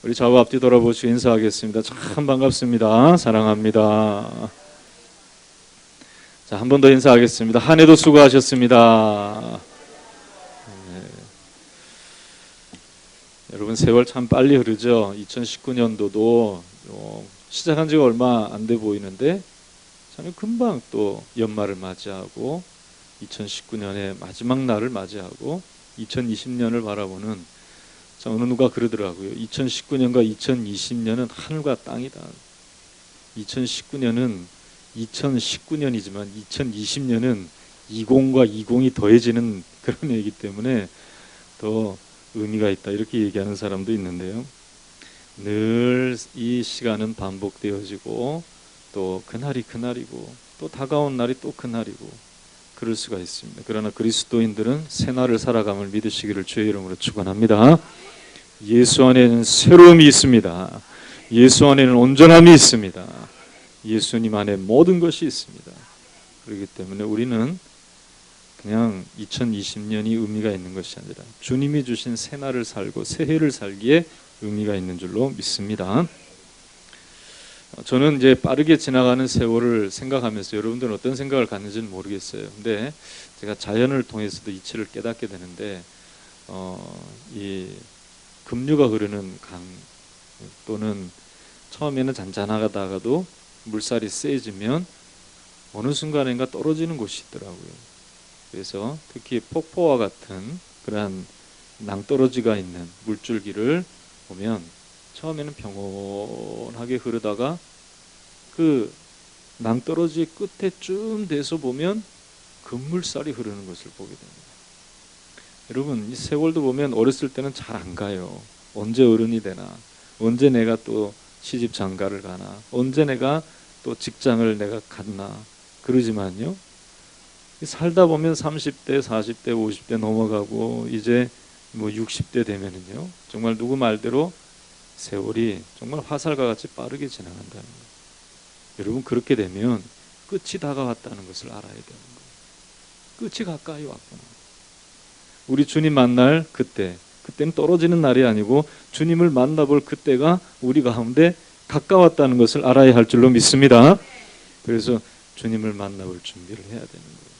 우리 좌우 앞뒤 돌아보시고 인사하겠습니다. 참 반갑습니다. 사랑합니다. 자, 한 번 더 인사하겠습니다. 한 해도 수고하셨습니다. 네. 여러분, 세월 참 빨리 흐르죠. 2019년도도 시작한 지가 얼마 안 돼 보이는데 참 금방 또 연말을 맞이하고 2019년의 마지막 날을 맞이하고 2020년을 바라보는, 어느 누가 그러더라고요. 2019년과 2020년은 하늘과 땅이다. 2019년은 2019년이지만 2020년은 20과 20이 더해지는 그런 얘기이기 때문에 더 의미가 있다, 이렇게 얘기하는 사람도 있는데요. 늘 이 시간은 반복되어지고 또 그날이 그날이고 또 다가온 날이 또 그날이고 그럴 수가 있습니다. 그러나 그리스도인들은 새날을 살아감을 믿으시기를 주의 이름으로 축원합니다. 예수 안에는 새로움이 있습니다. 예수 안에는 온전함이 있습니다. 예수님 안에 모든 것이 있습니다. 그렇기 때문에 우리는 그냥 2020년이 의미가 있는 것이 아니라 주님이 주신 새날을 살고 새해를 살기에 의미가 있는 줄로 믿습니다. 저는 이제 빠르게 지나가는 세월을 생각하면서 여러분들은 어떤 생각을 갖는지는 모르겠어요. 근데 제가 자연을 통해서도 이치를 깨닫게 되는데 이 급류가 흐르는 강 또는 처음에는 잔잔하다가도 물살이 세지면 어느 순간인가 떨어지는 곳이 있더라고요. 그래서 특히 폭포와 같은 그러한 낭떠러지가 있는 물줄기를 보면 처음에는 평온하게 흐르다가 그 낭떠러지 끝에쯤 돼서 보면 급물살이 흐르는 것을 보게 됩니다. 여러분, 이 세월도 보면 어렸을 때는 잘 안 가요. 언제 어른이 되나, 언제 내가 또 시집 장가를 가나, 언제 내가 또 직장을 내가 갖나 그러지만요, 살다 보면 30대, 40대, 50대 넘어가고 이제 뭐 60대 되면은요, 정말 누구 말대로 세월이 정말 화살과 같이 빠르게 지나간다는 거예요. 여러분, 그렇게 되면 끝이 다가왔다는 것을 알아야 되는 거예요. 끝이 가까이 왔구나. 우리 주님 만날 그때는 떨어지는 날이 아니고 주님을 만나볼 그때가 우리 가운데 가까웠다는 것을 알아야 할 줄로 믿습니다. 그래서 주님을 만나볼 준비를 해야 되는 거예요.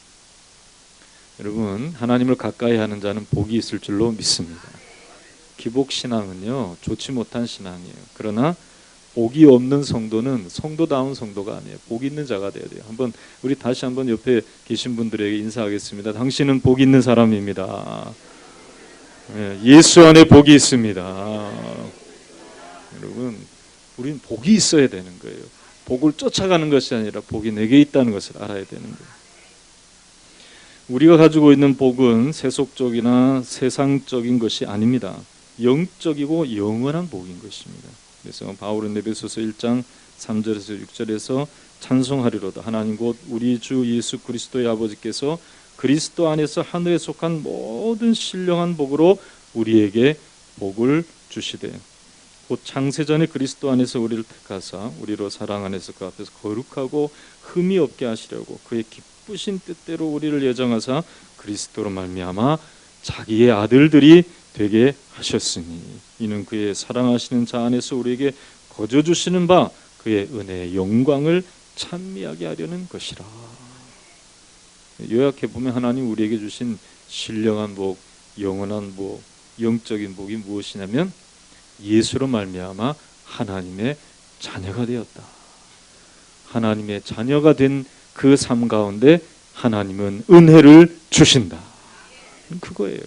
여러분, 하나님을 가까이 하는 자는 복이 있을 줄로 믿습니다. 기복신앙은요, 좋지 못한 신앙이에요. 그러나 복이 없는 성도는 성도다운 성도가 아니에요. 복 있는 자가 돼야 돼요. 우리 다시 한번 옆에 계신 분들에게 인사하겠습니다. 당신은 복 있는 사람입니다. 예수 안에 복이 있습니다. 여러분, 우리는 복이 있어야 되는 거예요. 복을 쫓아가는 것이 아니라 복이 내게 있다는 것을 알아야 되는 거예요. 우리가 가지고 있는 복은 세속적이나 세상적인 것이 아닙니다. 영적이고 영원한 복인 것입니다. 그래서 바울은 에베소서 1장 3절에서 6절에서 찬송하리로다. 하나님 곧 우리 주 예수 그리스도의 아버지께서 그리스도 안에서 하늘에 속한 모든 신령한 복으로 우리에게 복을 주시되 곧 창세전에 그리스도 안에서 우리를 택하사 우리로 사랑 안에서 그 앞에서 거룩하고 흠이 없게 하시려고 그의 기쁘신 뜻대로 우리를 예정하사 그리스도로 말미암아 자기의 아들들이 되게 하셨으니 이는 그의 사랑하시는 자 안에서 우리에게 거저 주시는 바 그의 은혜의 영광을 찬미하게 하려는 것이라. 요약해 보면 하나님 우리에게 주신 신령한 복, 영원한 복, 영적인 복이 무엇이냐면 예수로 말미암아 하나님의 자녀가 되었다. 하나님의 자녀가 된 그 삶 가운데 하나님은 은혜를 주신다. 그거예요.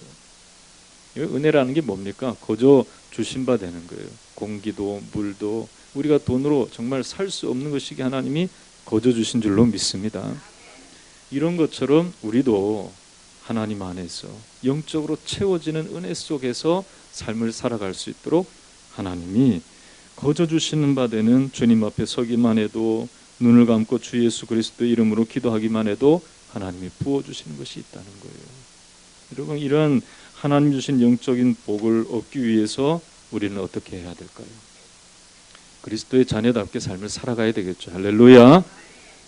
은혜라는 게 뭡니까? 거저 주신 바 되는 거예요. 공기도 물도 우리가 돈으로 정말 살 수 없는 것이기 하나님이 거저 주신 줄로 믿습니다. 이런 것처럼 우리도 하나님 안에서 영적으로 채워지는 은혜 속에서 삶을 살아갈 수 있도록 하나님이 거저 주시는 바 되는 주님 앞에 서기만 해도 눈을 감고 주 예수 그리스도의 이름으로 기도하기만 해도 하나님이 부어주시는 것이 있다는 거예요. 여러분, 이런 하나님 주신 영적인 복을 얻기 위해서 우리는 어떻게 해야 될까요? 그리스도의 자녀답게 삶을 살아가야 되겠죠. 할렐루야.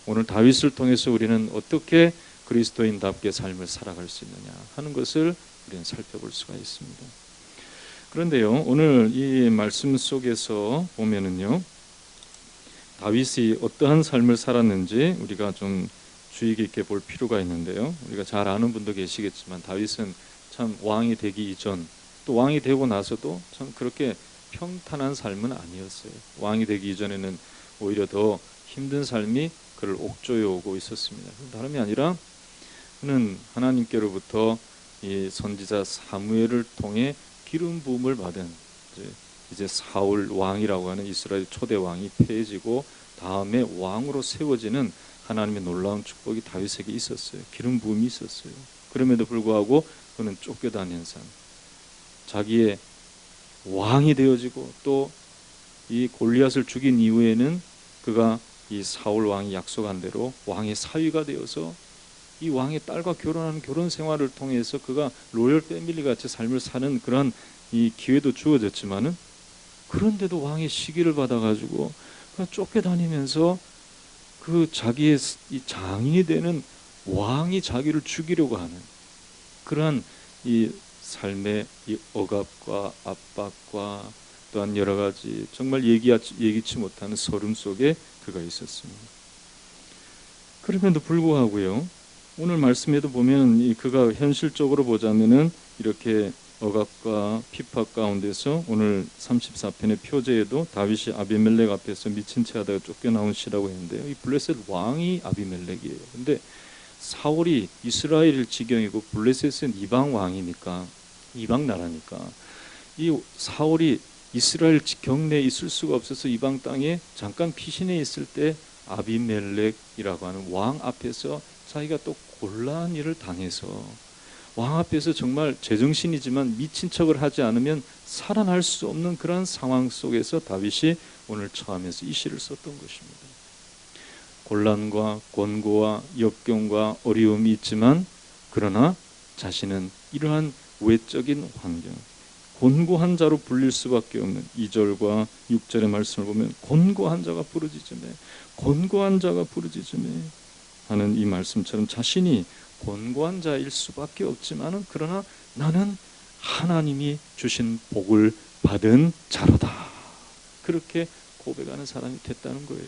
오늘 다윗을 통해서 우리는 어떻게 그리스도인답게 삶을 살아갈 수 있느냐 하는 것을 우리는 살펴볼 수가 있습니다. 그런데요, 오늘 이 말씀 속에서 보면은요, 다윗이 어떠한 삶을 살았는지 우리가 좀 주의 깊게 볼 필요가 있는데요. 우리가 잘 아는 분도 계시겠지만 다윗은 참 왕이 되기 이전 또 왕이 되고 나서도 참 그렇게 평탄한 삶은 아니었어요. 왕이 되기 이전에는 오히려 더 힘든 삶이 그를 옥조에 오고 있었습니다. 다름이 아니라 그는 하나님께로부터 이 선지자 사무엘을 통해 기름 부음을 받은 이제 사울 왕이라고 하는 이스라엘 초대 왕이 폐해지고 다음에 왕으로 세워지는 하나님의 놀라운 축복이 다윗에게 있었어요. 기름 부음이 있었어요. 그럼에도 불구하고 그는 쫓겨다닌 삶, 자기의 왕이 되어지고 또 이 골리앗을 죽인 이후에는 그가 이 사울 왕이 약속한 대로 왕의 사위가 되어서 이 왕의 딸과 결혼하는 결혼 생활을 통해서 그가 로열 패밀리 같이 삶을 사는 그런 이 기회도 주어졌지만은 그런데도 왕의 시기를 받아가지고 쫓겨다니면서 그 자기의 이 장인이 되는 왕이 자기를 죽이려고 하는 그러한 이 삶의 이 억압과 압박과 또한 여러 가지 정말 예기치 못하는 서름 속에 그가 있었습니다. 그럼에도 불구하고요, 오늘 말씀에도 보면 그가 현실적으로 보자면은 이렇게 억압과 핍박 가운데서 오늘 34편의 표제에도 다윗이 아비멜렉 앞에서 미친 채 하다가 쫓겨나온 시라고 했는데요. 이 블레셋 왕이 아비멜렉이에요. 근데 사울이 이스라엘 지경이고 블레셋은 이방 왕이니까, 이방 나라니까 이 사울이 이스라엘 경내에 있을 수가 없어서 이방 땅에 잠깐 피신해 있을 때 아비멜렉이라고 하는 왕 앞에서 자기가 또 곤란한 일을 당해서 왕 앞에서 정말 제정신이지만 미친 척을 하지 않으면 살아날 수 없는 그런 상황 속에서 다윗이 오늘 처하면서 이 시를 썼던 것입니다. 곤란과 권고와 역경과 어려움이 있지만 그러나 자신은 이러한 외적인 환경, 곤고한 자로 불릴 수밖에 없는 2절과 6절의 말씀을 보면 곤고한 자가 부르짖으매 곤고한 자가 부르짖으매 하는 이 말씀처럼 자신이 곤고한 자일 수밖에 없지만은 그러나 나는 하나님이 주신 복을 받은 자로다. 그렇게 고백하는 사람이 됐다는 거예요.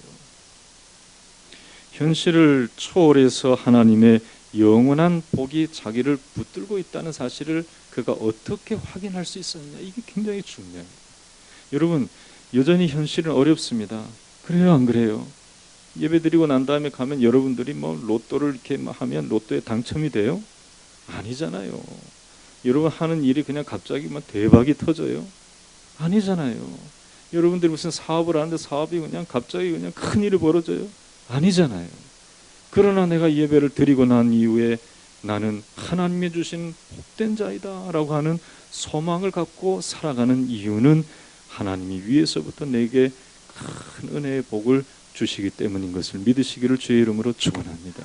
현실을 초월해서 하나님의 영원한 복이 자기를 붙들고 있다는 사실을 그가 어떻게 확인할 수 있었느냐, 이게 굉장히 중요해요. 여러분, 여전히 현실은 어렵습니다. 그래요, 안 그래요? 예배드리고 난 다음에 가면 여러분들이 뭐 로또를 이렇게 하면 로또에 당첨이 돼요? 아니잖아요. 여러분 하는 일이 그냥 갑자기 막 대박이 터져요? 아니잖아요. 여러분들이 무슨 사업을 하는데 사업이 그냥 갑자기 그냥 큰 일이 벌어져요? 아니잖아요. 그러나 내가 예배를 드리고 난 이후에 나는 하나님이 주신 복된 자이다 라고 하는 소망을 갖고 살아가는 이유는 하나님이 위에서부터 내게 큰 은혜의 복을 주시기 때문인 것을 믿으시기를 주의 이름으로 축원합니다.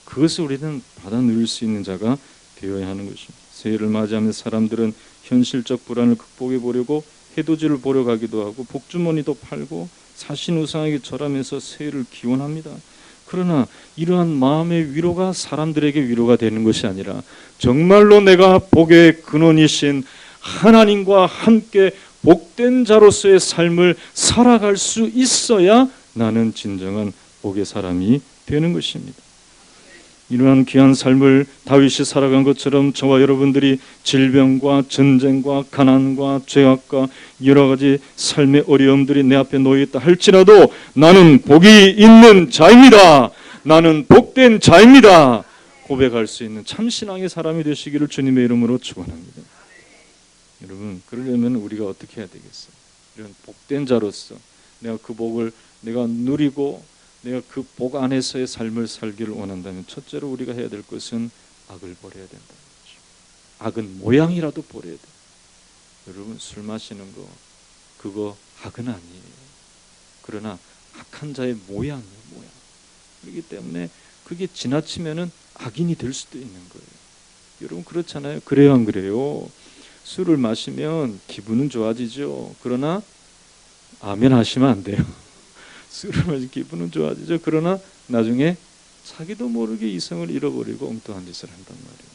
그것을 우리는 받아 누릴 수 있는 자가 되어야 하는 것입니다. 새해를 맞이하면 사람들은 현실적 불안을 극복해 보려고 해돋이를 보러 가기도 하고 복주머니도 팔고 사신우상에게 절하면서 새해를 기원합니다. 그러나 이러한 마음의 위로가 사람들에게 위로가 되는 것이 아니라 정말로 내가 복의 근원이신 하나님과 함께 복된 자로서의 삶을 살아갈 수 있어야 나는 진정한 복의 사람이 되는 것입니다. 이러한 귀한 삶을 다윗이 살아간 것처럼 저와 여러분들이 질병과 전쟁과 가난과 죄악과 여러 가지 삶의 어려움들이 내 앞에 놓여있다 할지라도 나는 복이 있는 자입니다. 나는 복된 자입니다. 고백할 수 있는 참 신앙의 사람이 되시기를 주님의 이름으로 축원합니다. 여러분, 그러려면 우리가 어떻게 해야 되겠어요? 이런 복된 자로서 내가 그 복을 내가 누리고 내가 그 복 안에서의 삶을 살기를 원한다면 첫째로 우리가 해야 될 것은 악을 버려야 된다는 거죠. 악은 모양이라도 버려야 돼요. 여러분, 술 마시는 거 그거 악은 아니에요. 그러나 악한 자의 모양이에요. 모양. 그렇기 때문에 그게 지나치면은 악인이 될 수도 있는 거예요. 여러분, 그렇잖아요. 그래요, 안 그래요? 술을 마시면 기분은 좋아지죠. 그러나 아멘 하시면 안 돼요. 술을 마시면 기분은 좋아지죠. 그러나 나중에 자기도 모르게 이성을 잃어버리고 엉뚱한 짓을 한단 말이에요.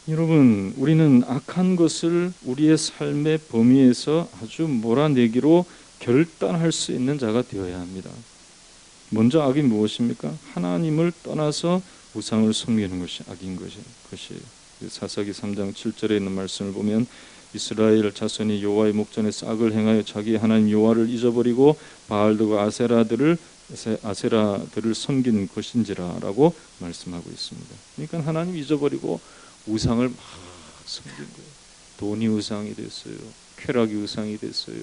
여러분, 우리는 악한 것을 우리의 삶의 범위에서 아주 몰아내기로 결단할 수 있는 자가 되어야 합니다. 먼저 악이 무엇입니까? 하나님을 떠나서 우상을 섬기는 것이 악인 것이 사사기 3장 7절에 있는 말씀을 보면 이스라엘 자손이 여호와의 목전에서 악을 행하여 자기 하나님 여호와를 잊어버리고 바알들과 아세라들을 섬긴 것인지라라고 말씀하고 있습니다. 그러니까 하나님 잊어버리고 우상을 막 섬긴 거예요. 돈이 우상이 됐어요. 쾌락이 우상이 됐어요.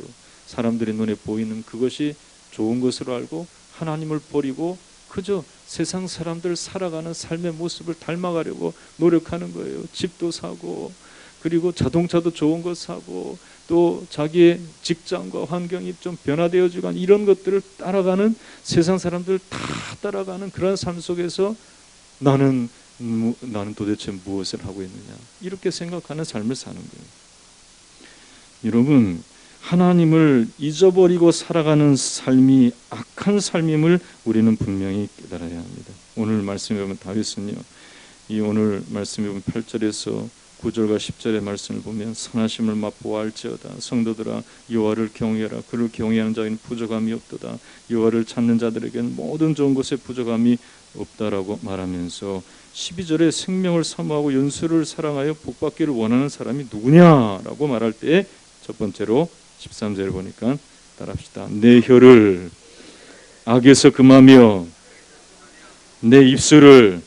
사람들의 눈에 보이는 그것이 좋은 것으로 알고 하나님을 버리고 그저 세상 사람들 살아가는 삶의 모습을 닮아가려고 노력하는 거예요. 집도 사고 그리고 자동차도 좋은 것 사고 또 자기의 직장과 환경이 좀 변화되어지고 이런 것들을 따라가는 세상 사람들 다 따라가는 그런 삶 속에서 나는 도대체 무엇을 하고 있느냐 이렇게 생각하는 삶을 사는 거예요. 여러분, 하나님을 잊어버리고 살아가는 삶이 악한 삶임을 우리는 분명히 깨달아야 합니다. 오늘 말씀에 보면 다윗은요, 이 오늘 말씀에 보면 8절에서 9절과 10절의 말씀을 보면 선하심을 맛보아할지어다 성도들아 여호와를 경외하라 그를 경외하는 자에게는 부족함이 없도다 여호와를 찾는 자들에게는 모든 좋은 것에 부족함이 없다라고 말하면서 12절에 생명을 사모하고 연수를 사랑하여 복받기를 원하는 사람이 누구냐라고 말할 때 첫 번째로 13절을 보니까 따라합시다. 내 혀를 악에서 금하며 내 입술을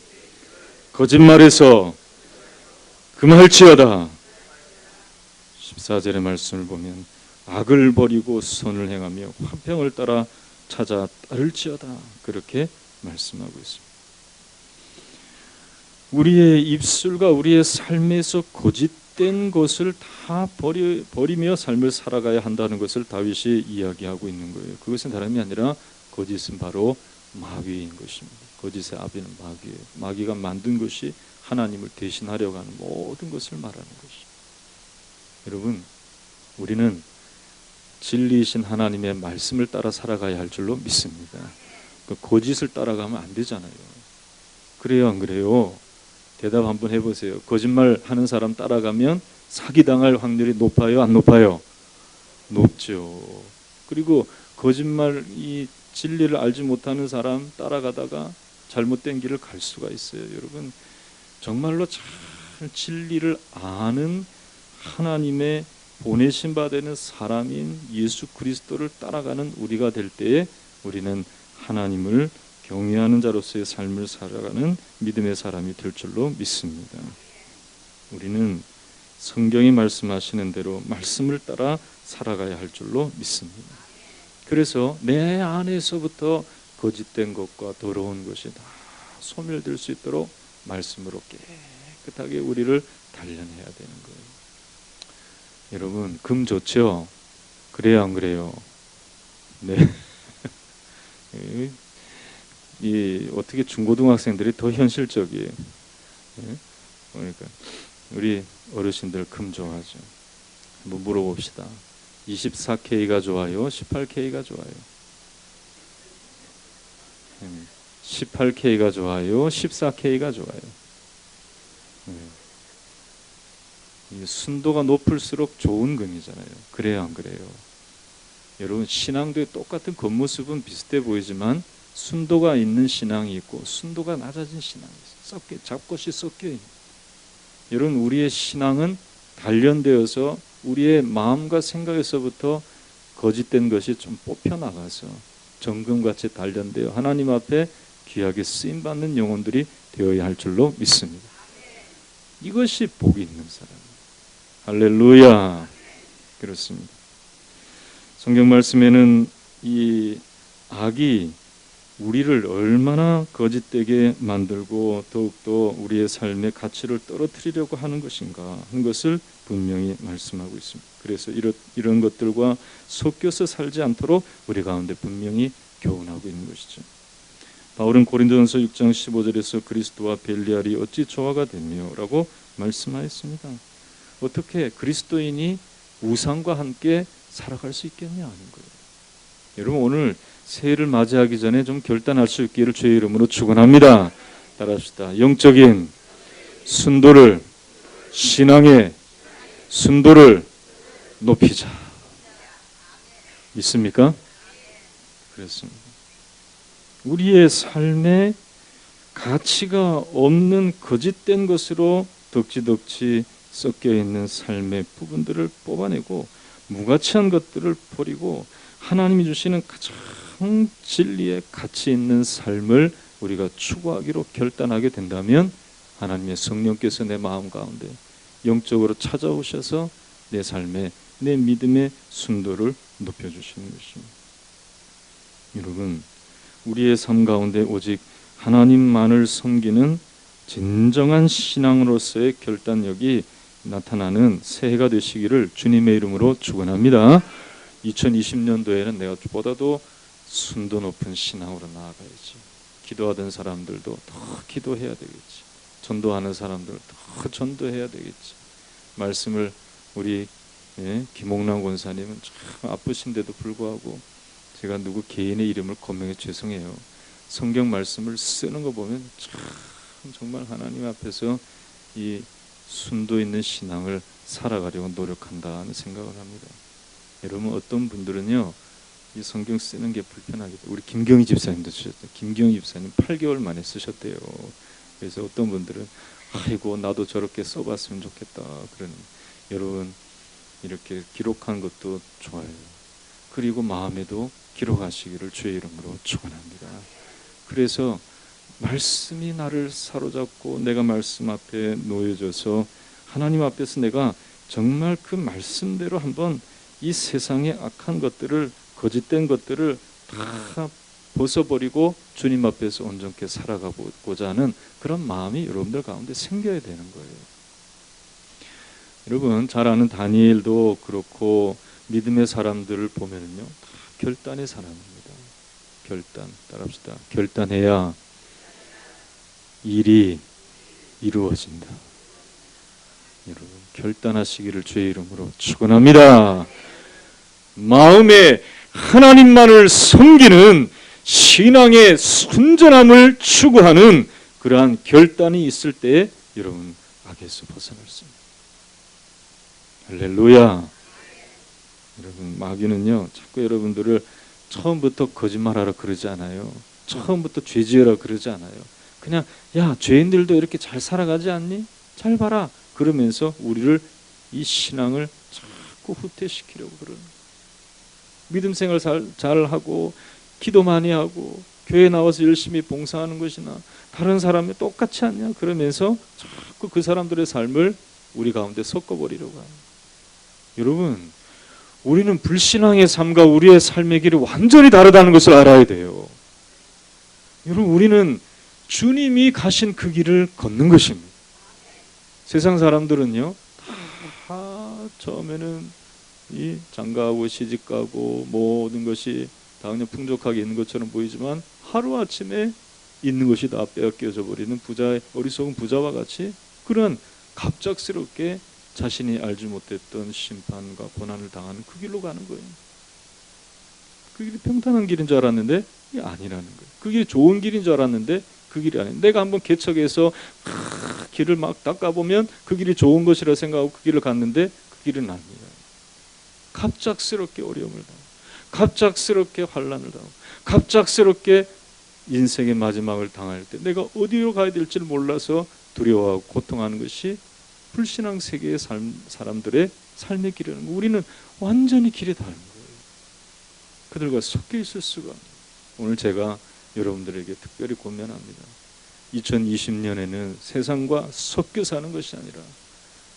거짓말에서 금할지어다. 14절의 말씀을 보면 악을 버리고 선을 행하며 화평을 따라 찾아 따를지어다. 그렇게 말씀하고 있습니다. 우리의 입술과 우리의 삶에서 거짓된 것을 다 버리며 삶을 살아가야 한다는 것을 다윗이 이야기하고 있는 거예요. 그것은 다름이 아니라 거짓은 바로 마귀인 것입니다. 거짓의 아비는 마귀예요. 마귀가 만든 것이 하나님을 대신하려고 하는 모든 것을 말하는 것이죠. 여러분, 우리는 진리이신 하나님의 말씀을 따라 살아가야 할 줄로 믿습니다. 거짓을 따라가면 안 되잖아요. 그래요, 안 그래요? 대답 한번 해보세요. 거짓말 하는 사람 따라가면 사기당할 확률이 높아요, 안 높아요? 높죠. 그리고 거짓말, 이 진리를 알지 못하는 사람 따라가다가 잘못된 길을 갈 수가 있어요. 여러분, 정말로 잘 진리를 아는 하나님의 보내신 바 되는 사람인 예수 그리스도를 따라가는 우리가 될 때에 우리는 하나님을 경외하는 자로서의 삶을 살아가는 믿음의 사람이 될 줄로 믿습니다. 우리는 성경이 말씀하시는 대로 말씀을 따라 살아가야 할 줄로 믿습니다. 그래서 내 안에서부터 거짓된 것과 더러운 것이 다 소멸될 수 있도록 말씀으로 깨끗하게 우리를 단련해야 되는 거예요. 여러분, 금 좋죠? 그래요, 안 그래요? 네. 어떻게 중고등학생들이 더 현실적이에요. 그러니까 우리 어르신들 금 좋아하죠. 한번 물어봅시다. 24K가 좋아요? 18K가 좋아요? 18K가 좋아요? 14K가 좋아요? 순도가 높을수록 좋은 금이잖아요. 그래요, 안 그래요? 여러분, 신앙도 똑같은 겉모습은 비슷해 보이지만 순도가 있는 신앙이 있고 순도가 낮아진 신앙이 있어요. 잡것이 섞여 있는. 여러분, 우리의 신앙은 단련되어서 우리의 마음과 생각에서부터 거짓된 것이 좀 뽑혀나가서 정금같이 단련되어 하나님 앞에 귀하게 쓰임받는 영혼들이 되어야 할 줄로 믿습니다. 이것이 복이 있는 사람입니다. 할렐루야. 그렇습니다. 성경 말씀에는 이 악이 우리를 얼마나 거짓되게 만들고 더욱더 우리의 삶의 가치를 떨어뜨리려고 하는 것인가 하는 것을 분명히 말씀하고 있습니다. 그래서 이런 것들과 섞여서 살지 않도록 우리 가운데 분명히 교훈하고 있는 것이죠. 바울은 고린도전서 6장 15절에서 그리스도와 벨리알이 어찌 조화가 되며 라고 말씀하였습니다. 어떻게 그리스도인이 우상과 함께 살아갈 수 있겠냐 하는 거예요. 여러분, 오늘 새해를 맞이하기 전에 좀 결단할 수 있기를 주의 이름으로 축원합니다. 따라합시다. 영적인 순도를 신앙의 순도를 높이자. 믿습니까? 그렇습니다. 우리의 삶에 가치가 없는 거짓된 것으로 덕지덕지 섞여 있는 삶의 부분들을 뽑아내고 무가치한 것들을 버리고 하나님이 주시는 가장 진리에 가치 있는 삶을 우리가 추구하기로 결단하게 된다면 하나님의 성령께서 내 마음 가운데 영적으로 찾아오셔서 내 삶에 내 믿음의 순도를 높여주시는 것입니다. 여러분, 우리의 삶 가운데 오직 하나님만을 섬기는 진정한 신앙으로서의 결단력이 나타나는 새해가 되시기를 주님의 이름으로 축원합니다. 2020년도에는 내가 보다도 순도 높은 신앙으로 나아가야지. 기도하던 사람들도 더 기도해야 되겠지. 전도하는 사람들 더 전도해야 되겠지. 말씀을 우리 김옥남 권사님은 참 아프신데도 불구하고 제가 누구 개인의 이름을 거명해 죄송해요. 성경 말씀을 쓰는 거 보면 참 정말 하나님 앞에서 이 순도 있는 신앙을 살아가려고 노력한다는 생각을 합니다. 여러분, 어떤 분들은요 이 성경 쓰는 게 불편하겠다. 우리 김경희 집사님도 쓰셨대요. 김경희 집사님 8개월 만에 쓰셨대요. 그래서 어떤 분들은 아이고 나도 저렇게 써봤으면 좋겠다 그러는. 여러분, 이렇게 기록한 것도 좋아요. 그리고 마음에도 기록하시기를 주의 이름으로 축원합니다. 그래서 말씀이 나를 사로잡고 내가 말씀 앞에 놓여져서 하나님 앞에서 내가 정말 그 말씀대로 한번 이 세상의 악한 것들을, 거짓된 것들을 다 벗어버리고 주님 앞에서 온전케 살아가고자 하는 그런 마음이 여러분들 가운데 생겨야 되는 거예요. 여러분, 잘 아는 다니엘도 그렇고 믿음의 사람들을 보면은요 다 결단의 사람입니다. 결단, 따라합시다. 결단해야 일이 이루어진다. 여러분, 결단하시기를 주의 이름으로 축원합니다. 마음에 하나님만을 섬기는 신앙의 순전함을 추구하는 그러한 결단이 있을 때 여러분 악에서 벗어날 수 있습니다. 할렐루야. 여러분, 마귀는요 자꾸 여러분들을 처음부터 거짓말하라 그러지 않아요. 처음부터 죄지으라 그러지 않아요. 그냥 야 죄인들도 이렇게 잘 살아가지 않니? 잘 봐라 그러면서 우리를 이 신앙을 자꾸 후퇴시키려고 그러는. 믿음 생활 잘하고 기도 많이 하고 교회 나와서 열심히 봉사하는 것이나 다른 사람이 똑같지 않냐 그러면서 자꾸 그 사람들의 삶을 우리 가운데 섞어버리려고 합니다. 여러분, 우리는 불신앙의 삶과 우리의 삶의 길이 완전히 다르다는 것을 알아야 돼요. 여러분, 우리는 주님이 가신 그 길을 걷는 것입니다. 세상 사람들은요 다 처음에는 이 장가하고 시집가고 모든 것이 다 그냥 풍족하게 있는 것처럼 보이지만 하루아침에 있는 것이 다 빼앗겨져 버리는 어리석은 부자와 같이 그런 갑작스럽게 자신이 알지 못했던 심판과 고난을 당하는 그 길로 가는 거예요. 그 길이 평탄한 길인 줄 알았는데 이게 아니라는 거예요. 그 길이 좋은 길인 줄 알았는데 그 길이 아니에요. 내가 한번 개척해서 길을 막 닦아보면 그 길이 좋은 것이라 생각하고 그 길을 갔는데 그 길은 아니에요. 갑작스럽게 어려움을 당하고 갑작스럽게 환난을 당하고 갑작스럽게 인생의 마지막을 당할 때 내가 어디로 가야 될지를 몰라서 두려워하고 고통하는 것이 불신앙 세계의 사람들의 삶의 길이라는 거. 우리는 완전히 길이 다른 거예요. 그들과 섞여 있을 수가 없어요. 오늘 제가 여러분들에게 특별히 권면합니다. 2020년에는 세상과 섞여 사는 것이 아니라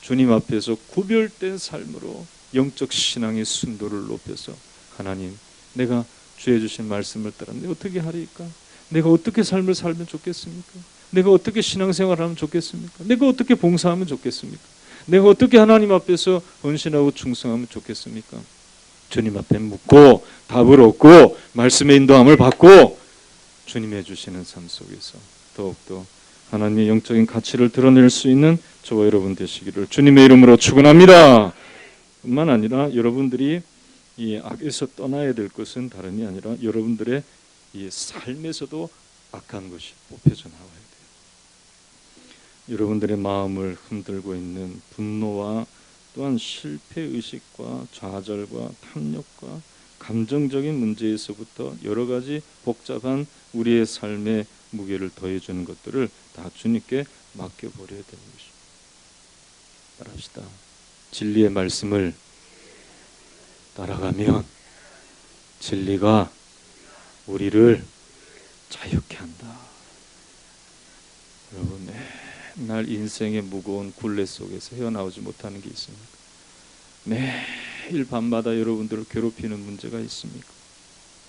주님 앞에서 구별된 삶으로 영적 신앙의 순도를 높여서 하나님, 내가 주의 주신 말씀을 따랐는데 어떻게 하리까? 내가 어떻게 삶을 살면 좋겠습니까? 내가 어떻게 신앙생활을 하면 좋겠습니까? 내가 어떻게 봉사하면 좋겠습니까? 내가 어떻게 하나님 앞에서 헌신하고 충성하면 좋겠습니까? 주님 앞에 묻고 답을 얻고 말씀의 인도함을 받고 주님의 주시는 삶 속에서 더욱더 하나님의 영적인 가치를 드러낼 수 있는 저와 여러분 되시기를 주님의 이름으로 축원합니다. 뿐만 아니라 여러분들이 이 악에서 떠나야 될 것은 다름이 아니라 여러분들의 이 삶에서도 악한 것이 뽑혀져 나와야 돼요. 여러분들의 마음을 흔들고 있는 분노와 또한 실패의식과 좌절과 탐욕과 감정적인 문제에서부터 여러 가지 복잡한 우리의 삶의 무게를 더해주는 것들을 다 주님께 맡겨버려야 되는 것입니다. 따라합시다. 진리의 말씀을 따라가면 진리가 우리를 자유케 한다. 여러분, 맨날 인생의 무거운 굴레 속에서 헤어나오지 못하는 게 있습니까? 매일 밤마다 여러분들을 괴롭히는 문제가 있습니까?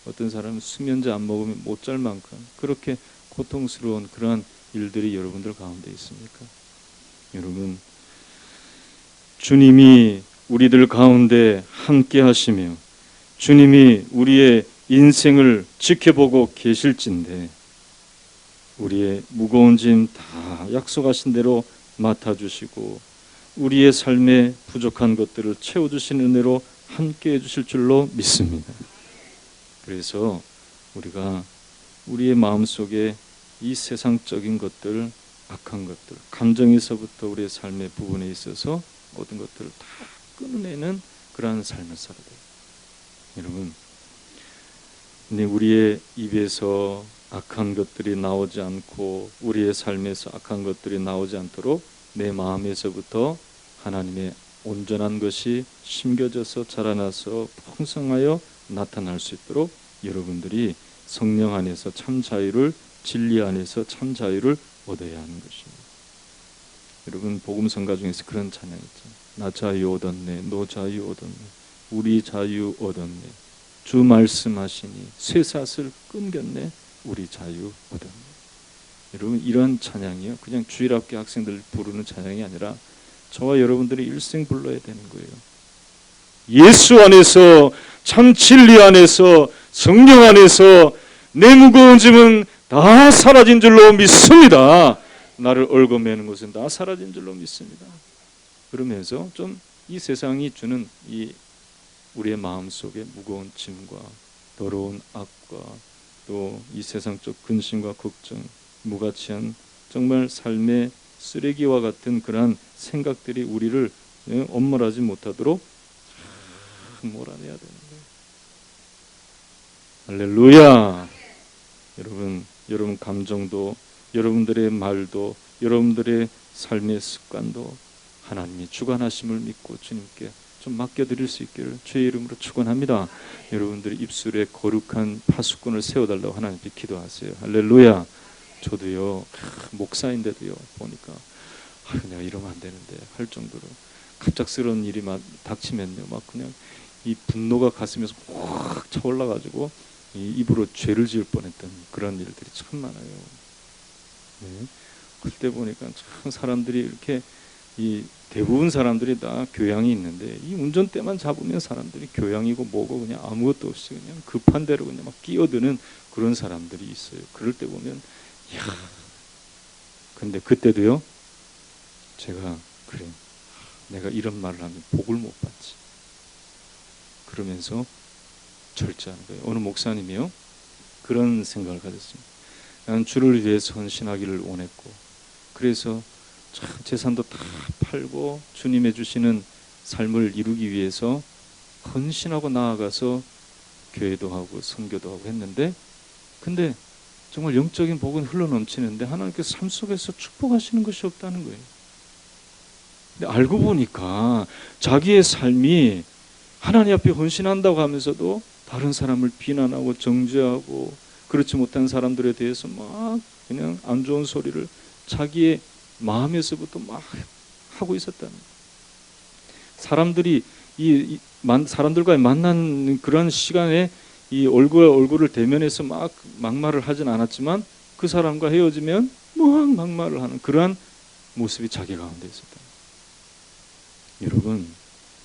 어떤 사람은 수면제 안 먹으면 못 잘 만큼 그렇게 고통스러운 그러한 일들이 여러분들 가운데 있습니까? 여러분, 주님이 우리들 가운데 함께 하시며 주님이 우리의 인생을 지켜보고 계실진데 우리의 무거운 짐 다 약속하신 대로 맡아주시고 우리의 삶에 부족한 것들을 채워주신 은혜로 함께 해주실 줄로 믿습니다. 그래서 우리가 우리의 마음속에 이 세상적인 것들, 악한 것들, 감정에서부터 우리의 삶의 부분에 있어서 모든 것들을 다 끊어내는 그러한 삶을 살아야 돼요. 여러분, 근데 우리의 입에서 악한 것들이 나오지 않고 우리의 삶에서 악한 것들이 나오지 않도록 내 마음에서부터 하나님의 온전한 것이 심겨져서 자라나서 풍성하여 나타날 수 있도록 여러분들이 성령 안에서 참 자유를, 진리 안에서 참 자유를 얻어야 하는 것입니다. 여러분, 복음성가 중에서 그런 찬양 있잖아요. 나 자유 얻었네, 너 자유 얻었네, 우리 자유 얻었네, 주 말씀하시니 쇠사슬 끊겼네, 우리 자유 얻었네. 여러분, 이런 찬양이요, 그냥 주일학교 학생들 부르는 찬양이 아니라 저와 여러분들이 일생 불러야 되는 거예요. 예수 안에서, 참 진리 안에서, 성령 안에서 내 무거운 짐은 다 사라진 줄로 믿습니다. 나를 얽어매는 것은 다 사라진 줄로 믿습니다. 그러면서 좀 이 세상이 주는 이 우리의 마음속에 무거운 짐과 더러운 악과 또 이 세상적 근심과 걱정, 무가치한 정말 삶의 쓰레기와 같은 그러한 생각들이 우리를 엄몰하지 못하도록 몰아내야 되는 거예요. 할렐루야. 여러분 감정도, 여러분들의 말도, 여러분들의 삶의 습관도 하나님이 주관하심을 믿고 주님께 좀 맡겨드릴 수 있기를 주의 이름으로 축원합니다. 여러분들이 입술에 거룩한 파수꾼을 세워달라고 하나님께 기도하세요. 할렐루야. 저도요, 목사인데도요, 보니까 내가 이러면 안 되는데 할 정도로 갑작스러운 일이 막 닥치면요, 막 그냥 이 분노가 가슴에서 확 차올라가지고 이 입으로 죄를 지을 뻔했던 그런 일들이 참 많아요. 네. 그때 보니까 참 사람들이 이렇게 이 대부분 사람들이 다 교양이 있는데 이 운전대만 잡으면 사람들이 교양이고 뭐고 그냥 아무것도 없이 그냥 급한 대로 그냥 막 끼어드는 그런 사람들이 있어요. 그럴 때 보면 야, 근데 그때도요, 제가 그래, 내가 이런 말을 하면 복을 못 받지. 그러면서 절제하는 거예요. 어느 목사님이요, 그런 생각을 가졌습니다. 나는 주를 위해서 헌신하기를 원했고, 그래서 참 재산도 다 팔고 주님의 주시는 삶을 이루기 위해서 헌신하고 나아가서 교회도 하고 선교도 하고 했는데, 근데 정말 영적인 복은 흘러넘치는데 하나님께서 삶 속에서 축복하시는 것이 없다는 거예요. 근데 알고 보니까 자기의 삶이 하나님 앞에 헌신한다고 하면서도 다른 사람을 비난하고 정죄하고 그렇지 못한 사람들에 대해서 막 그냥 안 좋은 소리를 자기의 마음에서부터 막 하고 있었다는 거예요. 사람들이 사람들과의 만난 그런 시간에 이 얼굴을 대면해서 막 막말을 하진 않았지만 그 사람과 헤어지면 막 막말을 하는 그러한 모습이 자기 가운데 있었다. 여러분,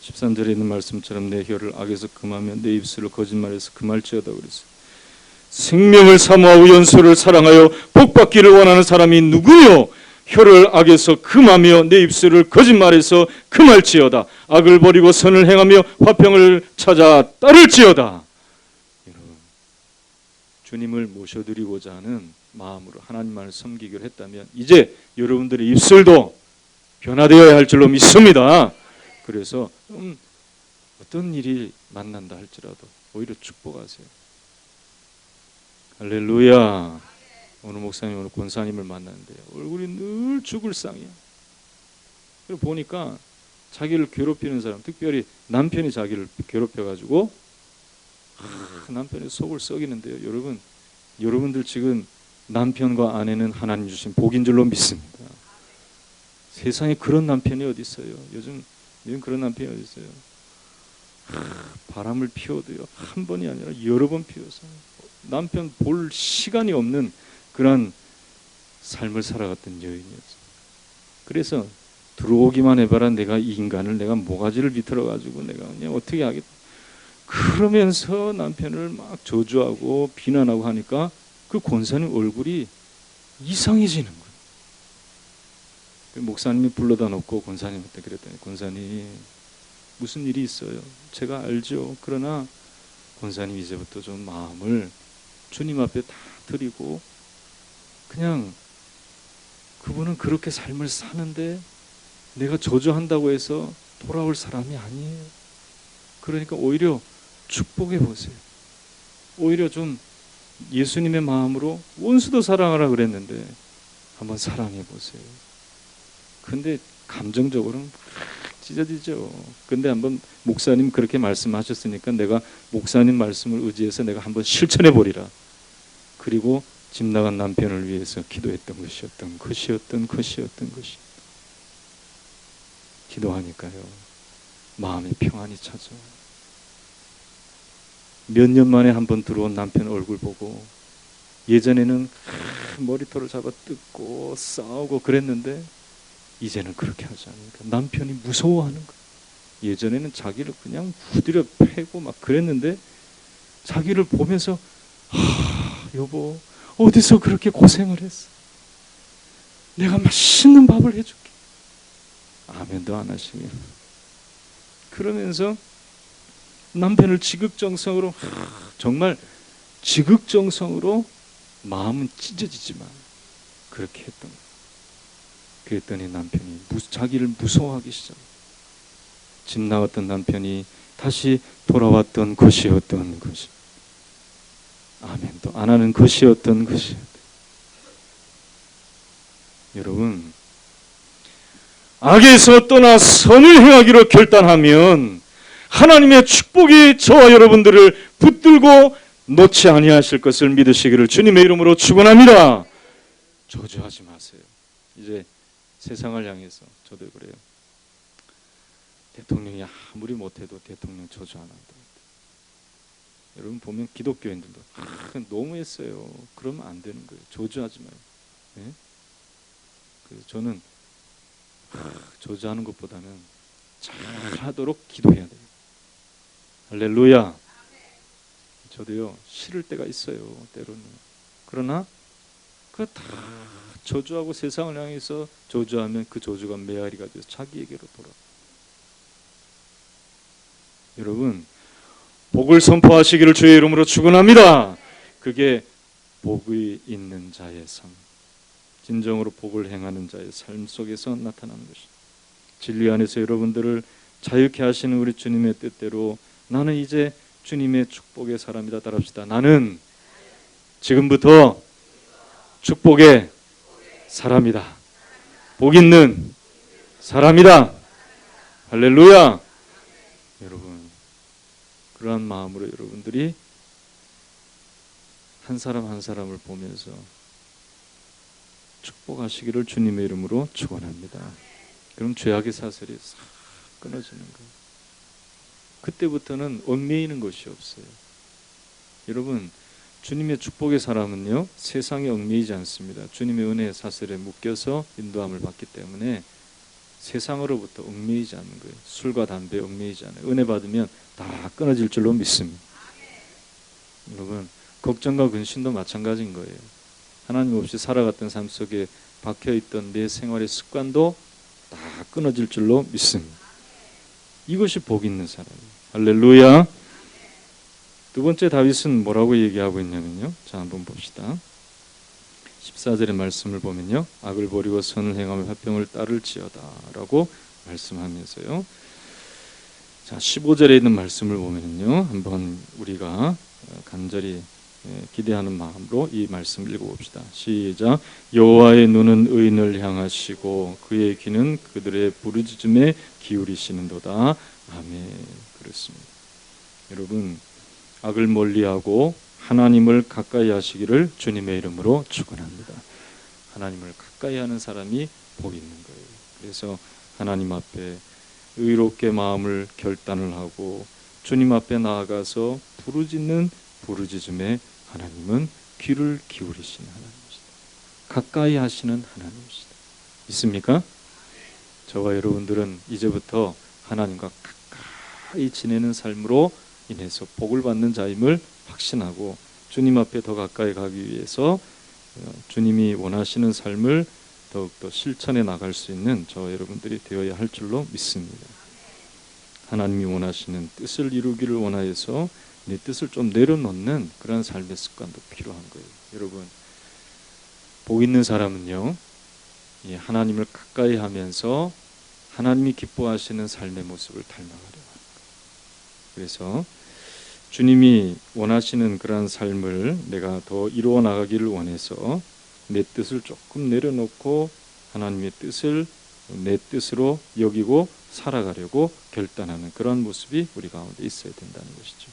13절에 있는 말씀처럼 내 혀를 악에서 금하며 내 입술을 거짓말에서 금할지어다 그랬어요. 생명을 사모하고 연소를 사랑하여 복받기를 원하는 사람이 누구요? 혀를 악에서 금하며 내 입술을 거짓말에서 금할지어다. 악을 버리고 선을 행하며 화평을 찾아 따를지어다. 주님을 모셔드리고자 하는 마음으로 하나님만을 섬기기로 했다면 이제 여러분들의 입술도 변화되어야 할 줄로 믿습니다. 그래서 어떤 일이 만난다 할지라도 오히려 축복하세요. 할렐루야. 오늘 목사님 오늘 권사님을 만났는데요, 얼굴이 늘 죽을 상이야. 그리고 보니까 자기를 괴롭히는 사람, 특별히 남편이 자기를 괴롭혀가지고 남편의 속을 썩이는데요. 여러분들 지금 남편과 아내는 하나님 주신 복인 줄로 믿습니다. 세상에 그런 남편이 어디 있어요? 요즘 그런 남편이 어디 있어요? 바람을 피워도요, 한 번이 아니라 여러 번 피워서 남편 볼 시간이 없는 그런 삶을 살아갔던 여인이었어요. 그래서 들어오기만 해봐라, 내가 이 인간을 내가 모가지를 비틀어 가지고 내가 그냥 어떻게 하겠다, 그러면서 남편을 막 저주하고 비난하고 하니까 그 권사님 얼굴이 이상해지는 거예요. 목사님이 불러다 놓고 권사님한테 그랬더니, 권사님 무슨 일이 있어요? 제가 알죠. 그러나 권사님 이제부터 좀 마음을 주님 앞에 다 드리고, 그냥 그분은 그렇게 삶을 사는데 내가 저주한다고 해서 돌아올 사람이 아니에요. 그러니까 오히려 축복해 보세요. 오히려 좀 예수님의 마음으로 원수도 사랑하라 그랬는데 한번 사랑해 보세요. 근데 감정적으로는 찢어지죠. 근데 한번 목사님 그렇게 말씀하셨으니까 내가 목사님 말씀을 의지해서 내가 한번 실천해 보리라. 그리고 집 나간 남편을 위해서 기도했던 것이 기도하니까요, 마음의 평안이 찾아와요. 몇 년 만에 한번 들어온 남편 얼굴 보고, 예전에는 머리털을 잡아 뜯고 싸우고 그랬는데 이제는 그렇게 하지 않으니까 남편이 무서워하는 거예요. 예전에는 자기를 그냥 후드려 패고 막 그랬는데 자기를 보면서 여보 어디서 그렇게 고생을 했어? 내가 맛있는 밥을 해줄게. 아멘도 안 하시면 그러면서 남편을 지극정성으로, 정말 지극정성으로, 마음은 찢어지지만 그렇게 했던 거예요. 그랬더니 남편이 자기를 무서워하기 시작해요. 집 나갔던 남편이 다시 돌아왔던 것이었던 것이, 아멘도 안 하는 것이었던 것이. 여러분, 악에서 떠나 선을 행하기로 결단하면 하나님의 축복이 저와 여러분들을 붙들고 놓지 아니하실 것을 믿으시기를 주님의 이름으로 축원합니다. 저주하지 마세요. 이제 세상을 향해서 저도 그래요. 대통령이 아무리 못해도 대통령 저주 안 한다. 여러분 보면 기독교인들도 너무했어요. 그러면 안 되는 거예요. 저주하지 마요. 네? 그래서 저는 저주하는 것보다는 잘하도록 기도해야 돼요. 할렐루야. 저도요, 싫을 때가 있어요, 때로는. 그러나 그 다 저주하고 세상을 향해서 저주하면 그 저주가 메아리가 돼서 자기에게로 돌아. 여러분, 복을 선포하시기를 주의 이름으로 축원합니다. 그게 복이 있는 자의 삶, 진정으로 복을 행하는 자의 삶 속에서 나타나는 것입니다. 진리 안에서 여러분들을 자유케 하시는 우리 주님의 뜻대로 나는 이제 주님의 축복의 사람이다. 따라합시다. 나는 지금부터 축복의 사람이다. 복 있는 사람이다. 할렐루야. 여러분, 그러한 마음으로 여러분들이 한 사람 한 사람을 보면서 축복하시기를 주님의 이름으로 축원합니다. 그럼 죄악의 사슬이 싹 끊어지는 거예요. 그때부터는 얽매이는 것이 없어요. 여러분, 주님의 축복의 사람은요, 세상에 얽매이지 않습니다. 주님의 은혜의 사슬에 묶여서 인도함을 받기 때문에 세상으로부터 얽매이지 않는 거예요. 술과 담배에 얽매이지 않아요. 은혜 받으면 다 끊어질 줄로 믿습니다. 여러분, 걱정과 근심도 마찬가지인 거예요. 하나님 없이 살아갔던 삶 속에 박혀있던 내 생활의 습관도 다 끊어질 줄로 믿습니다. 이것이 복 있는 사람이에요. 할렐루야. 두 번째 다윗은 뭐라고 얘기하고 있냐면요. 자, 한번 봅시다. 14절의 말씀을 보면요. 악을 버리고 선을 행하며 화평을 따를지어다 라고 말씀하면서요. 자, 15절에 있는 말씀을 보면요. 한번 우리가 간절히 기대하는 마음으로 이 말씀 읽어봅시다. 시작. 여호와의 눈은 의인을 향하시고 그의 귀는 그들의 부르짖음에 기울이시는도다. 아멘. 그렇습니다. 여러분, 악을 멀리하고 하나님을 가까이 하시기를 주님의 이름으로 축원합니다. 하나님을 가까이 하는 사람이 복 있는 거예요. 그래서 하나님 앞에 의롭게 마음을 결단을 하고 주님 앞에 나아가서 부르짖는 부르짖음에 하나님은 귀를 기울이시는 하나님이시다. 가까이 하시는 하나님이시다. 있습니까? 저와 여러분들은 이제부터 하나님과 가까이 지내는 삶으로 인해서 복을 받는 자임을 확신하고 주님 앞에 더 가까이 가기 위해서 주님이 원하시는 삶을 더욱더 실천해 나갈 수 있는 저와 여러분들이 되어야 할 줄로 믿습니다. 하나님이 원하시는 뜻을 이루기를 원하여서 내 뜻을 좀 내려놓는 그런 삶의 습관도 필요한 거예요. 여러분, 복 있는 사람은요, 하나님을 가까이 하면서 하나님이 기뻐하시는 삶의 모습을 닮아가려고 합니다. 그래서 주님이 원하시는 그런 삶을 내가 더 이루어 나가기를 원해서 내 뜻을 조금 내려놓고 하나님의 뜻을 내 뜻으로 여기고 살아가려고 결단하는 그런 모습이 우리 가운데 있어야 된다는 것이죠.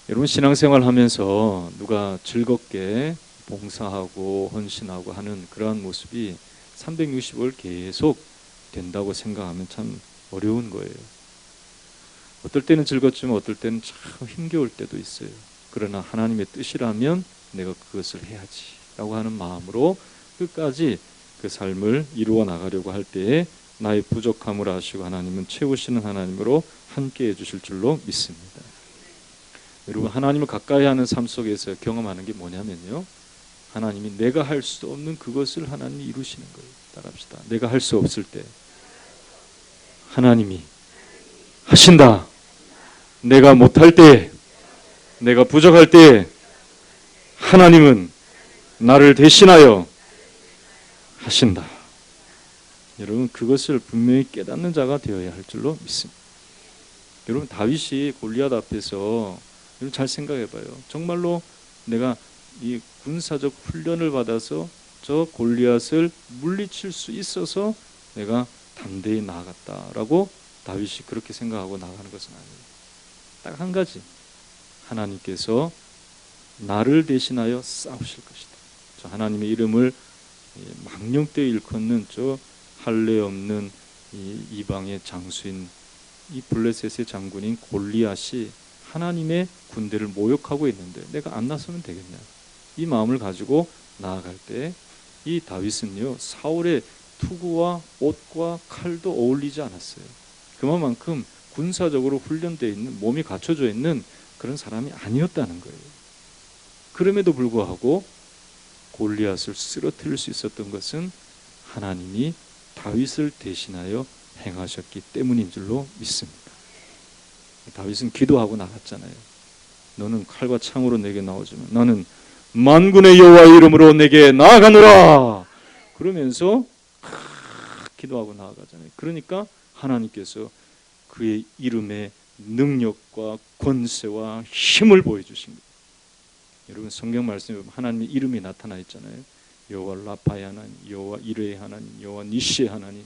여러분, 신앙생활 하면서 누가 즐겁게 봉사하고 헌신하고 하는 그러한 모습이 365일 계속 된다고 생각하면 참 어려운 거예요. 어떨 때는 즐겁지만 어떨 때는 참 힘겨울 때도 있어요. 그러나 하나님의 뜻이라면 내가 그것을 해야지 라고 하는 마음으로 끝까지 그 삶을 이루어 나가려고 할 때에 나의 부족함을 아시고 하나님은 채우시는 하나님으로 함께 해주실 줄로 믿습니다. 여러분, 하나님을 가까이 하는 삶 속에서 경험하는 게 뭐냐면요, 하나님이 내가 할 수 없는 그것을 하나님이 이루시는 거예요. 따라합시다. 내가 할 수 없을 때 하나님이 하신다. 내가 못할 때, 내가 부족할 때 하나님은 나를 대신하여 하신다. 여러분, 그것을 분명히 깨닫는 자가 되어야 할 줄로 믿습니다. 여러분, 다윗이 골리앗 앞에서 여러분 잘 생각해 봐요. 정말로 내가 이 군사적 훈련을 받아서 저 골리앗을 물리칠 수 있어서 내가 담대히 나아갔다라고 다윗이 그렇게 생각하고 나가는 것은 아니에요. 딱 한 가지, 하나님께서 나를 대신하여 싸우실 것이다. 저 하나님의 이름을 망령되이 일컫는 저 할례 없는 이 이방의 장수인 이 블레셋의 장군인 골리앗이 하나님의 군대를 모욕하고 있는데 내가 안 나서면 되겠냐, 이 마음을 가지고 나아갈 때 이 다윗은요, 사울의 투구와 옷과 칼도 어울리지 않았어요. 그만큼 군사적으로 훈련되어 있는, 몸이 갖춰져 있는 그런 사람이 아니었다는 거예요. 그럼에도 불구하고 골리앗을 쓰러뜨릴 수 있었던 것은 하나님이 다윗을 대신하여 행하셨기 때문인 줄로 믿습니다. 다윗은 기도하고 나갔잖아요. 너는 칼과 창으로 내게 나오지만 나는 만군의 여호와의 이름으로 내게 나아가노라. 그러면서 기도하고 나아가잖아요. 그러니까 하나님께서 그의 이름의 능력과 권세와 힘을 보여주신 거예요. 여러분, 성경 말씀에 보면 하나님의 이름이 나타나 있잖아요. 여호와 라파의 하나님, 여호와 이레의 하나님, 여호와 니시의 하나님.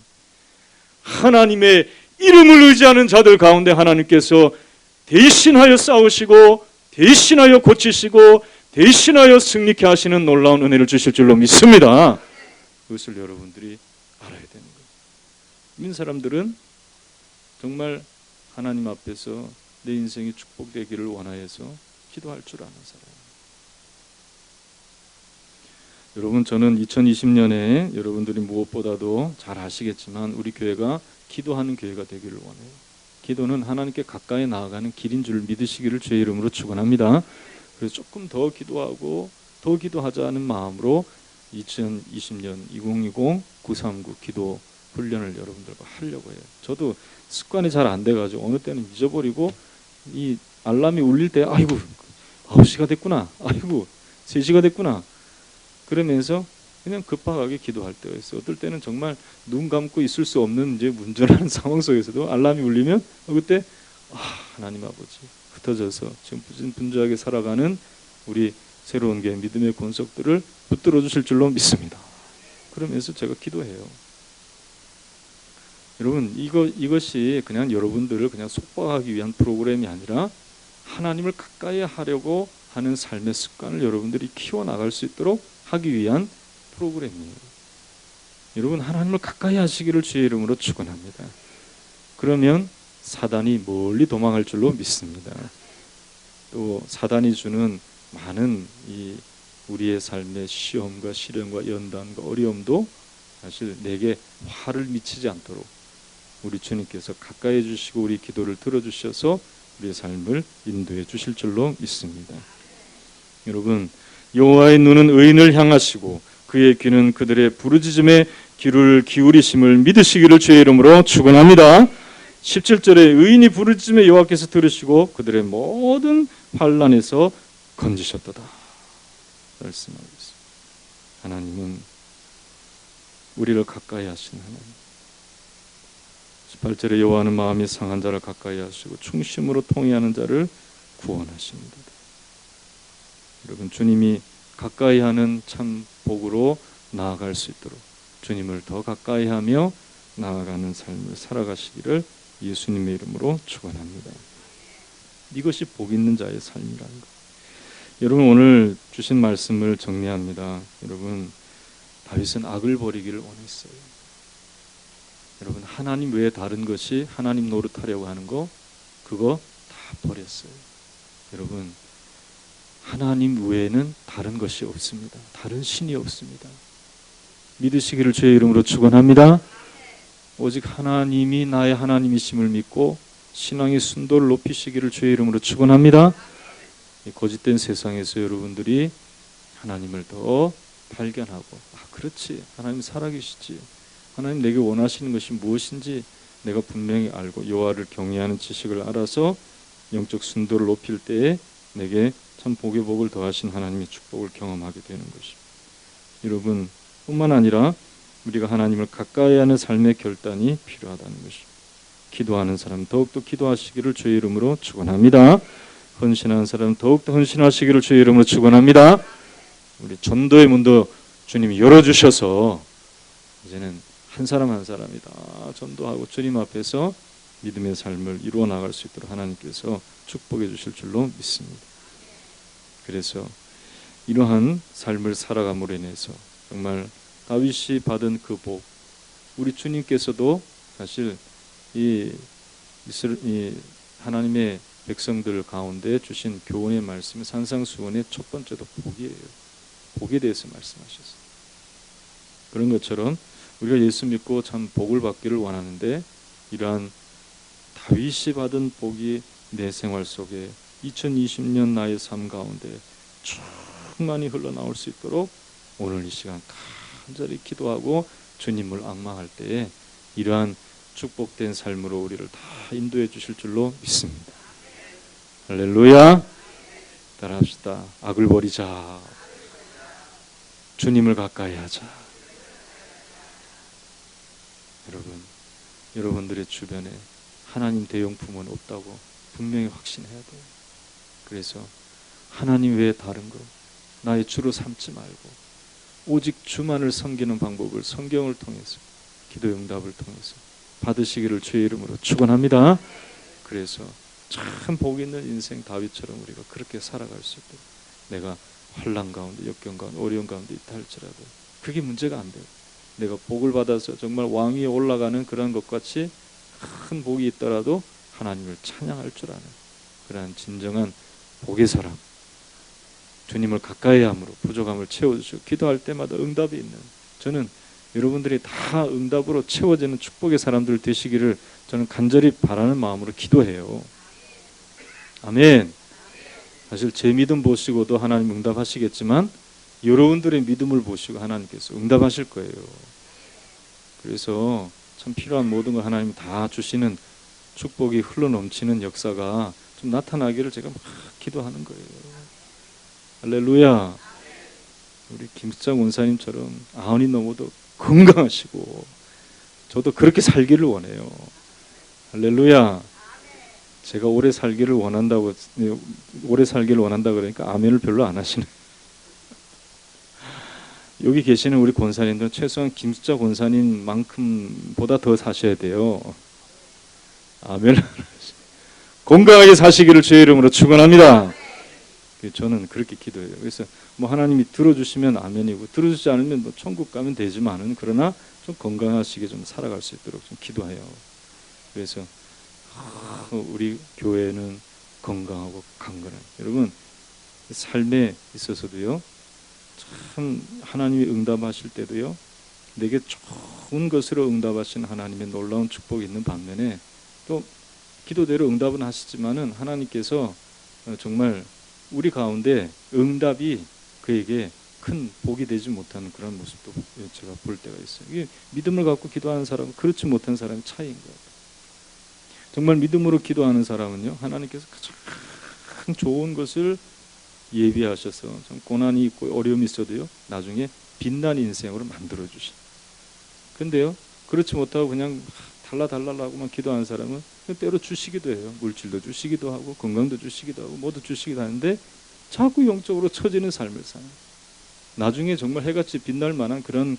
하나님의 이름을 의지하는 자들 가운데 하나님께서 대신하여 싸우시고 대신하여 고치시고 대신하여 승리케 하시는 놀라운 은혜를 주실 줄로 믿습니다. 그것을 여러분들이 알아야 되는 거예요. 믿는 사람들은 정말 하나님 앞에서 내 인생이 축복되기를 원하여서 기도할 줄 아는 사람이에요. 여러분, 저는 2020년에 여러분들이 무엇보다도 잘 아시겠지만 우리 교회가 기도하는 교회가 되기를 원해요. 기도는 하나님께 가까이 나아가는 길인 줄 믿으시기를 주의 이름으로 축원합니다. 그래서 조금 더 기도하고 더 기도하자는 마음으로 2020년 2020 939 기도 훈련을 여러분들과 하려고 해요. 저도 습관이 잘 안 돼가지고 어느 때는 잊어버리고 이 알람이 울릴 때 아이고 9시가 됐구나, 아이고 3시가 됐구나, 그러면서 그냥 급박하게 기도할 때가 있어요. 어떨 때는 정말 눈 감고 있을 수 없는 이제 문전한 상황 속에서도 알람이 울리면 그때 하나님 아버지, 흩어져서 지금 분주하게 살아가는 우리 새로운 교회 믿음의 권속들을 붙들어 주실 줄로 믿습니다. 그러면서 제가 기도해요. 여러분, 이것이 그냥 여러분들을 그냥 속박하기 위한 프로그램이 아니라 하나님을 가까이 하려고 하는 삶의 습관을 여러분들이 키워나갈 수 있도록 하기 위한 프로그램이에요. 여러분, 하나님을 가까이 하시기를 주의 이름으로 축원합니다. 그러면 사단이 멀리 도망할 줄로 믿습니다. 또 사단이 주는 많은 이 우리의 삶의 시험과 시련과 연단과 어려움도 사실 내게 화를 미치지 않도록 우리 주님께서 가까이 해주시고 우리 기도를 들어주셔서 우리의 삶을 인도해 주실 줄로 믿습니다. 여러분, 여호와의 눈은 의인을 향하시고 그의 귀는 그들의 부르짖음에 귀를 기울이심을 믿으시기를 주의 이름으로 축원합니다. 17절에 의인이 부르짖음에 여호와께서 들으시고 그들의 모든 환난에서 건지셨도다 말씀하고 있습니다. 하나님은 우리를 가까이 하시는 하나님. 18절에 여호와는 마음이 상한 자를 가까이 하시고 충심으로 통회하는 자를 구원하십니다. 여러분, 주님이 가까이 하는 참 복으로 나아갈 수 있도록 주님을 더 가까이 하며 나아가는 삶을 살아가시기를 예수님의 이름으로 축원합니다. 이것이 복 있는 자의 삶이라는 것. 여러분, 오늘 주신 말씀을 정리합니다. 여러분, 다윗은 악을 버리기를 원했어요. 여러분, 하나님 외에 다른 것이 하나님 노릇하려고 하는 거, 그거 다 버렸어요. 여러분, 하나님 외에는 다른 것이 없습니다. 다른 신이 없습니다. 믿으시기를 주의 이름으로 축원합니다. 오직 하나님이 나의 하나님이심을 믿고 신앙의 순도를 높이시기를 주의 이름으로 축원합니다. 이 거짓된 세상에서 여러분들이 하나님을 더 발견하고, 그렇지, 하나님 살아계시지, 하나님 내게 원하시는 것이 무엇인지 내가 분명히 알고 여호와를 경외하는 지식을 알아서 영적 순도를 높일 때에 내게 참 복의 복을 더하신 하나님의 축복을 경험하게 되는 것입니다. 여러분, 뿐만 아니라 우리가 하나님을 가까이 하는 삶의 결단이 필요하다는 것입니다. 기도하는 사람 더욱더 기도하시기를 주의 이름으로 축원합니다. 헌신하는 사람 더욱더 헌신하시기를 주의 이름으로 축원합니다. 우리 전도의 문도 주님이 열어주셔서 이제는 한 사람 한 사람이 다 전도하고 주님 앞에서 믿음의 삶을 이루어 나갈 수 있도록 하나님께서 축복해 주실 줄로 믿습니다. 그래서 이러한 삶을 살아감으로 인해서 정말 다윗이 받은 그 복, 우리 주님께서도 사실 이 하나님의 백성들 가운데 주신 교훈의 말씀이 산상수훈의 첫 번째도 복이에요. 복에 대해서 말씀하셨어요. 그런 것처럼 우리가 예수 믿고 참 복을 받기를 원하는데 이러한 다윗이 받은 복이 내 생활 속에 2020년 나의 삶 가운데 충만히 흘러나올 수 있도록 오늘 이 시간 간절히 기도하고 주님을 앙망할 때에 이러한 축복된 삶으로 우리를 다 인도해 주실 줄로 믿습니다. 할렐루야. 따라합시다. 악을 버리자. 주님을 가까이 하자. 여러분, 여러분들의 주변에 하나님 대용품은 없다고 분명히 확신해야 돼요. 그래서 하나님 외에 다른 것 나의 주로 삼지 말고 오직 주만을 섬기는 방법을 성경을 통해서 기도 응답을 통해서 받으시기를 주의 이름으로 축원합니다. 그래서 참 복 있는 인생 다윗처럼 우리가 그렇게 살아갈 수 있도록 내가 환난 가운데 역경 가운데 어려운 가운데 있다 할지라도 그게 문제가 안 돼요. 내가 복을 받아서 정말 왕 위에 올라가는 그런 것 같이 큰 복이 있더라도 하나님을 찬양할 줄 아는 그러한 진정한 복의 사람, 주님을 가까이 함으로 부족함을 채워주시고 기도할 때마다 응답이 있는, 저는 여러분들이 다 응답으로 채워지는 축복의 사람들 되시기를 저는 간절히 바라는 마음으로 기도해요. 아멘. 사실 제 믿음 보시고도 하나님 응답하시겠지만 여러분들의 믿음을 보시고 하나님께서 응답하실 거예요. 그래서 참 필요한 모든 걸 하나님 다 주시는 축복이 흘러넘치는 역사가 좀 나타나기를 제가 막 기도하는 거예요. 할렐루야. 우리 김수자 원사님처럼 아흔이 넘어도 건강하시고 저도 그렇게 살기를 원해요. 할렐루야. 제가 오래 살기를 원한다 그러니까 아멘을 별로 안 하시네. 여기 계시는 우리 권사님들은 최소한 김수자 권사님만큼보다 더 사셔야 돼요. 아멘. 건강하게 사시기를 주의 이름으로 축원합니다. 저는 그렇게 기도해요. 그래서 뭐 하나님이 들어주시면 아멘이고 들어주지 않으면 뭐 천국 가면 되지만은 그러나 좀 건강하시게 좀 살아갈 수 있도록 좀 기도해요. 그래서 우리 교회는 건강하고 강건한 여러분 삶에 있어서도요. 참 하나님이 응답하실 때도요. 내게 좋은 것으로 응답하신 하나님의 놀라운 축복이 있는 반면에 또 기도대로 응답은 하시지만은 하나님께서 정말 우리 가운데 응답이 그에게 큰 복이 되지 못하는 그런 모습도 제가 볼 때가 있어요. 이게 믿음을 갖고 기도하는 사람은 그렇지 못한 사람의 차이인 거예요. 정말 믿음으로 기도하는 사람은요, 하나님께서 가장 좋은 것을 예비하셔서 좀 고난이 있고 어려움이 있어도요, 나중에 빛난 인생으로 만들어 주신. 근데요, 그렇지 못하고 그냥 달라달라고만 기도하는 사람은 때로 주시기도 해요. 물질도 주시기도 하고 건강도 주시기도 하고 모두 주시기도 하는데 자꾸 영적으로 처지는 삶을 사는. 나중에 정말 해같이 빛날 만한 그런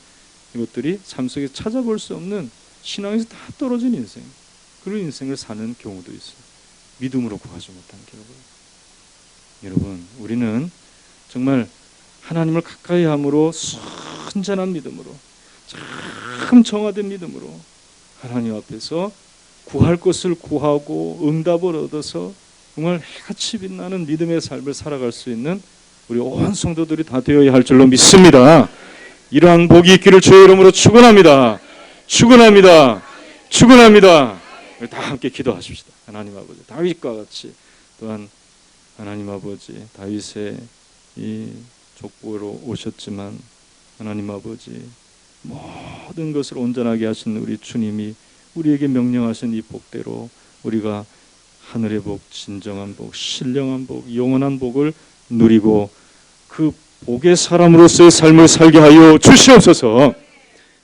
것들이 삶 속에 찾아볼 수 없는 신앙에서 다 떨어진 인생. 그런 인생을 사는 경우도 있어요. 믿음으로 구하지 못한 경우. 여러분, 우리는 정말 하나님을 가까이 함으로 순전한 믿음으로 참 정화된 믿음으로 하나님 앞에서 구할 것을 구하고 응답을 얻어서 정말 해같이 빛나는 믿음의 삶을 살아갈 수 있는 우리 온 성도들이 다 되어야 할 줄로 믿습니다. 이러한 복이 있기를 주의 이름으로 축원합니다. 축원합니다. 축원합니다. 다 함께 기도하십시다. 하나님 아버지, 다윗과 같이 또한 하나님 아버지, 다윗의 이 족보로 오셨지만 하나님 아버지, 모든 것을 온전하게 하신 우리 주님이 우리에게 명령하신 이 복대로 우리가 하늘의 복, 진정한 복, 신령한 복, 영원한 복을 누리고 그 복의 사람으로서의 삶을 살게 하여 주시옵소서.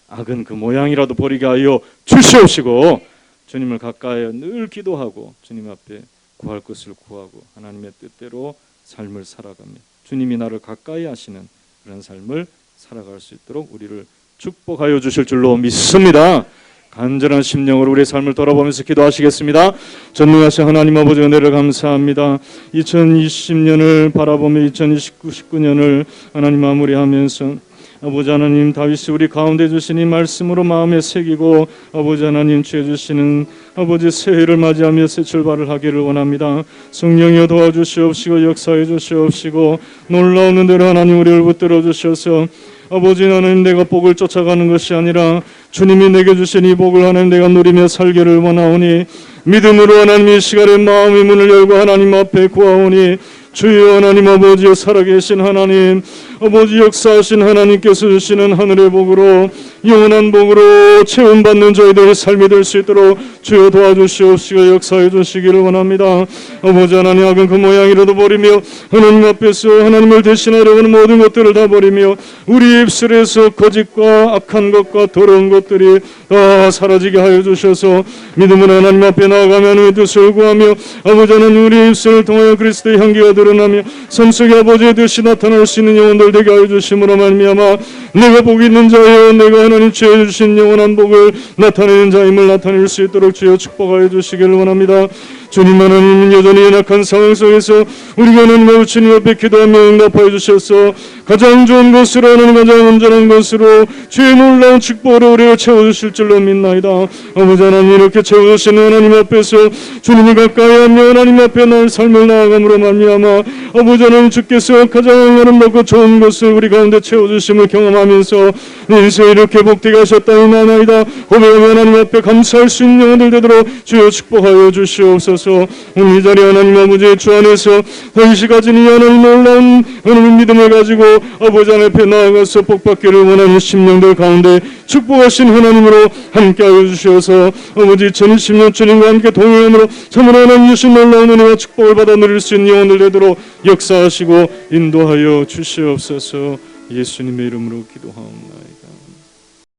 악은 그 모양이라도 버리게 하여 주시옵시고 주님을 가까이 늘 기도하고 주님 앞에 구할 것을 구하고 하나님의 뜻대로 삶을 살아가며 주님이 나를 가까이 하시는 그런 삶을 살아갈 수 있도록 우리를 축복하여 주실 줄로 믿습니다. 간절한 심령으로 우리의 삶을 돌아보면서 기도하시겠습니다. 전능하신 하나님 아버지 은혜를 감사합니다. 2020년을 바라보며 2019년을 하나님 마무리하면서 아버지 하나님, 다윗이 우리 가운데 주신 이 말씀으로 마음에 새기고 아버지 하나님 주여 주시는 아버지 새해를 맞이하며 새 출발을 하기를 원합니다. 성령이여 도와주시옵시고 역사해 주시옵시고 놀라운 은혜로 하나님 우리를 붙들어 주셔서 아버지 하나님, 내가 복을 쫓아가는 것이 아니라 주님이 내게 주신 이 복을 하나님 내가 누리며 살기를 원하오니 믿음으로 하나님 이 시간에 마음의 문을 열고 하나님 앞에 구하오니 주여 하나님 아버지여 살아계신 하나님 아버지 역사하신 하나님께서 주시는 하늘의 복으로 영원한 복으로 체험받는 저희들의 삶이 될 수 있도록 주여 도와주시옵시고 역사해 주시기를 원합니다. 아버지 하나님, 악은 그 모양이라도 버리며 하나님 앞에서 하나님을 대신하려고 하는 모든 것들을 다 버리며 우리 입술에서 거짓과 악한 것과 더러운 것들이 다 사라지게 하여 주셔서 믿음으로 하나님 앞에 나아가며 하나님의 뜻을 구하며 아버지 하나님 우리 입술을 통하여 그리스도의 향기가 드러나며 삶 속에 아버지의 뜻이 나타날 수 있는 영혼들 되게 하여 주심으로 말미암아 내가 복 있는 자여 내가 하나님 주여 주신 영원한 복을 나타내는 자임을 나타낼 수 있도록 주여 축복하여 주시기를 원합니다. 주님 하나님, 여전히 연약한 상황 속에서 우리가 하나님 주님 앞에 기도하며 응답하여 주셔서 가장 좋은 것으로 하나님 가장 온전한 것으로 주의 놀라운 축복으로 우리를 채워주실 줄로 믿나이다. 아버지 하나님, 이렇게 채워주시는 하나님 앞에서 주님을 가까이 하며 하나님 앞에 나의 삶을 나아감으로 말미암아 아버지 하나님 주께서 가장 아름답고 좋은 것을 우리 가운데 채워주심을 경험하면서 인생에 이렇게 복되게 하셨다니 나나이다. 고백하며 하나님 앞에 감사할 수 있는 영혼들 되도록 주여 축복하여 주시옵소서. 오늘 이 자리 하나님 아버지의 주 안에서 다윗이 가진 이 하나님 놀라운 하나님 믿음을 가지고 아버지 하나님 앞에 나아가서 복받기를 원하는 심령들 가운데 축복하신 하나님으로 함께하여 주시어서 아버지 2020년 주님과 함께 동행함으로 참으로 하나님 주신 놀라운 은혜와 축복을 받아 누릴 수 있는 영혼들 되도록 역사하시고 인도하여 주시옵소서. 예수님의 이름으로 기도하옵나이다.